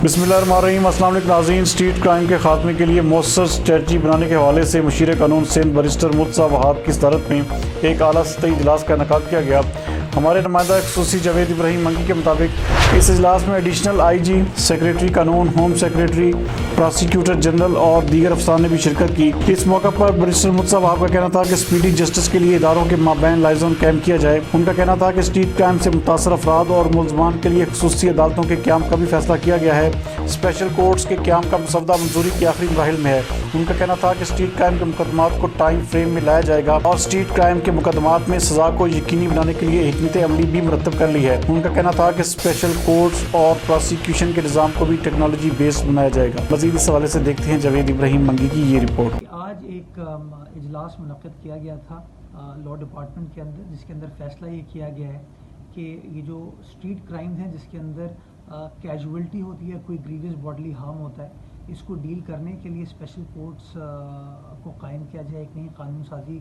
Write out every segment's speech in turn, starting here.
بسم اللہ الرحمن الرحیم۔ السلام علیکم ناظرین۔ اسٹریٹ کرائم کے خاتمے کے لیے مؤثر اسٹریٹجی بنانے کے حوالے سے مشیر قانون سندھ بیرسٹر مرتضیٰ وہاب کی صدارت میں ایک اعلیٰ سطحی اجلاس کا انعقاد کیا گیا۔ ہمارے نمائندہ خصوصی جاوید ابراہیم منگی کے مطابق اس اجلاس میں ایڈیشنل آئی جی، سیکریٹری قانون، ہوم سیکریٹری، پراسیکیوٹر جنرل اور دیگر افسران نے بھی شرکت کی۔ اس موقع پر بیرسٹر مرتضیٰ وہاب کا کہنا تھا کہ اسپیڈی جسٹس کے لیے اداروں کے مابین لائزون قائم کیا جائے۔ ان کا کہنا تھا کہ اسٹریٹ کرائم سے متاثر افراد اور ملزمان کے لیے خصوصی عدالتوں کے قیام کا بھی فیصلہ کیا گیا ہے۔ اسپیشل کورٹس کے قیام کا مسودہ منظوری کے آخری مراحل میں ہے۔ ان کا کہنا تھا کہ اسٹریٹ کرائم کے مقدمات کو ٹائم فریم میں لایا جائے گا اور اسٹریٹ کرائم کے مقدمات میں سزا کو یقینی بنانے کے لیے حکمت عملی بھی مرتب کر لی ہے۔ ان کا کہنا تھا کہ اسپیشل کورٹس اور پراسیکیوشن کے نظام کو بھی ٹیکنالوجی بیس بنایا جائے گا۔ مزید اس حوالے سے دیکھتے ہیں جاوید ابراہیم منگی کی یہ رپورٹ۔ آج ایک اجلاس منعقد کیا گیا تھا لاء ڈپارٹمنٹ کے اندر، جس کے اندر فیصلہ یہ کیا گیا ہے کہ یہ جو اسٹریٹ کرائم ہیں جس کے اندر کیجویلٹی ہوتی ہے، کوئی گریویس باڈلی ہارم ہوتا ہے، اس کو ڈیل کرنے کے لیے اسپیشل کورٹس کو قائم کیا جائے۔ ایک نئی قانون سازی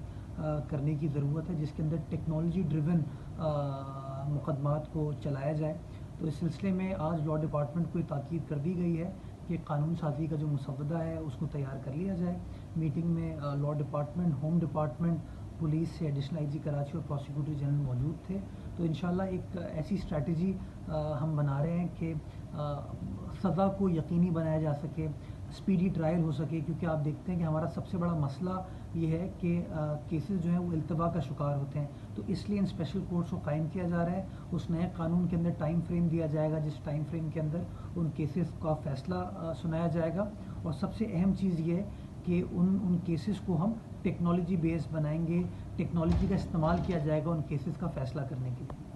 کرنے کی ضرورت ہے جس کے اندر ٹیکنالوجی ڈریون مقدمات کو چلایا جائے۔ تو اس سلسلے میں آج لاء ڈپارٹمنٹ کو یہ تاکید کر دی گئی ہے کہ قانون سازی کا جو مسودہ ہے اس کو تیار کر لیا جائے۔ میٹنگ میں law department, home department, police سے ایڈیشنل آئی جی کراچی اور پراسیکیوٹر جنرل موجود تھے۔ تو انشاءاللہ ایک ایسی اسٹریٹجی ہم بنا رہے ہیں کہ سزا کو یقینی بنایا جا سکے، اسپیڈی ٹرائل ہو سکے، کیونکہ آپ دیکھتے ہیں کہ ہمارا سب سے بڑا مسئلہ یہ ہے کہ کیسز جو ہیں وہ التوا کا شکار ہوتے ہیں۔ تو اس لیے ان اسپیشل کورٹس کو قائم کیا جا رہا ہے۔ اس نئے قانون کے اندر ٹائم فریم دیا جائے گا جس ٹائم فریم کے اندر ان کیسز کا فیصلہ سنایا جائے گا، اور سب سے اہم چیز یہ ہے کہ ان کیسز کو ہم ٹیکنالوجی بیس بنائیں گے، ٹیکنالوجی کا استعمال کیا جائے گا ان کیسز کا فیصلہ کرنے کے لیے۔